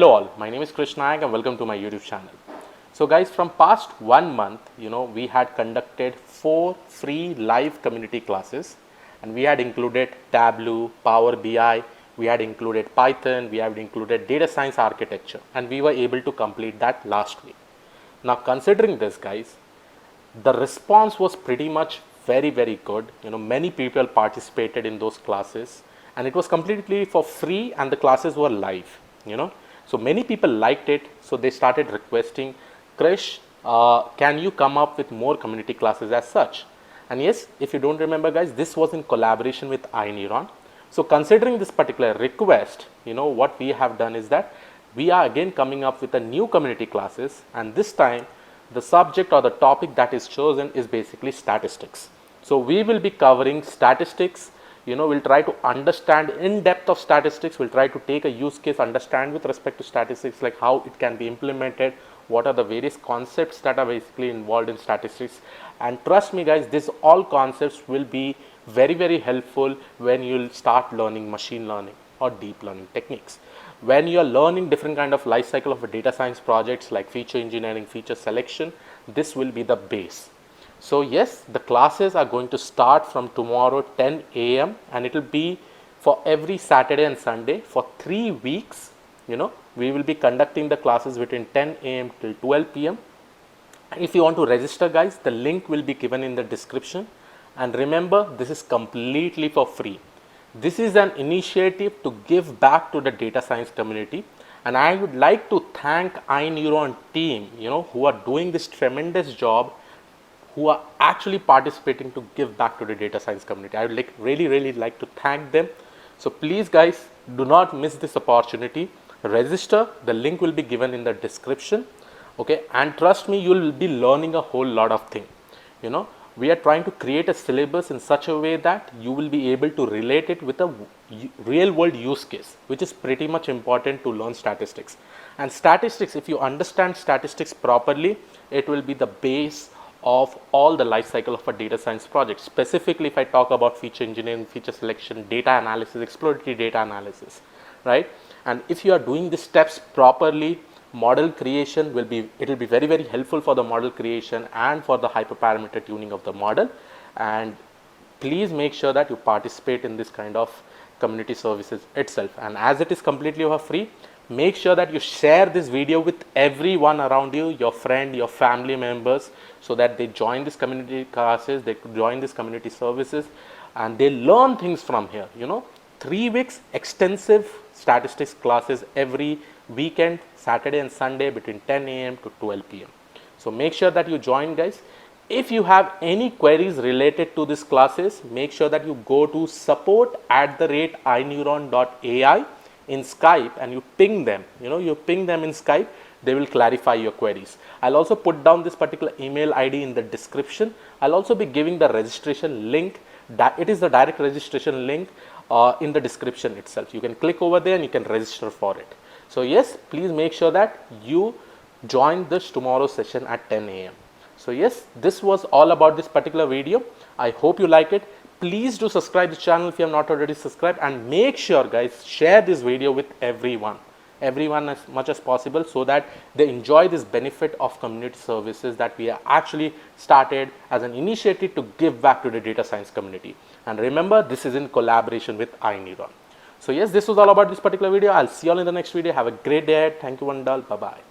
Hello all, my name is Krishna and welcome to my YouTube channel. So guys, from past 1 month, we had conducted 4 free live community classes, and we had included Tableau, Power BI, we had included Python, we had included data science architecture, and we were able to complete that last week. Now considering this guys, the response was pretty much very good. Many people participated in those classes, and it was completely for free, and the classes were live. So many people liked it, so they started requesting, Krish, can you come up with more community classes as such? And yes, if you don't remember guys, this was in collaboration with iNeuron. So considering this particular request, what we have done is that we are again coming up with a new community classes, and this time the subject or the topic that is chosen is basically statistics. So we will be covering statistics. We'll try to understand in depth of statistics. We'll try to take a use case, understand with respect to statistics, like how it can be implemented, what are the various concepts that are basically involved in statistics. And trust me guys, these all concepts will be very helpful when you'll start learning machine learning or deep learning techniques. When you are learning different kind of life cycle of a data science projects like feature engineering, feature selection, this will be the base. So yes, the classes are going to start from tomorrow 10 a.m. and it will be for every Saturday and Sunday for 3 weeks. We will be conducting the classes between 10 a.m. till 12 p.m. If you want to register guys, the link will be given in the description. And remember, this is completely for free. This is an initiative to give back to the data science community. And I would like to thank iNeuron team, who are doing this tremendous job, who are actually participating to give back to the data science community. I would really like to thank them. So please guys, do not miss this opportunity. Register, the link will be given in the description. Okay, and trust me, you will be learning a whole lot of things. We are trying to create a syllabus in such a way that you will be able to relate it with a real world use case, which is pretty much important to learn statistics. And statistics, if you understand statistics properly, it will be the base of all the life cycle of a data science project. Specifically, if I talk about feature engineering, feature selection, data analysis, exploratory data analysis, right? And if you are doing the steps properly, model creation will be very helpful for the model creation and for the hyperparameter tuning of the model. And please make sure that you participate in this kind of community services itself. And as it is completely for free, make sure that you share this video with everyone around you, your friend, your family members, so that they join this community classes, they join this community services, and they learn things from here. 3 weeks extensive statistics classes every weekend, Saturday and Sunday between 10 a.m. to 12 p.m. So make sure that you join guys. If you have any queries related to these classes, make sure that you go to support@ineuron.ai in Skype and you ping them. You ping them in Skype, they will clarify your queries. I'll also put down this particular email ID in the description. I'll also be giving the registration link. It is the direct registration link in the description itself. You can click over there and you can register for it. So yes, please make sure that you join this tomorrow's session at 10 a.m. So yes, this was all about this particular video. I hope you like it. Please do subscribe to the channel if you have not already subscribed, and make sure guys, share this video with everyone as much as possible, so that they enjoy this benefit of community services that we have actually started as an initiative to give back to the data science community. And remember, this is in collaboration with iNeuron. So yes, this was all about this particular video. I'll see you all in the next video. Have a great day. Thank you, one and all. Bye bye.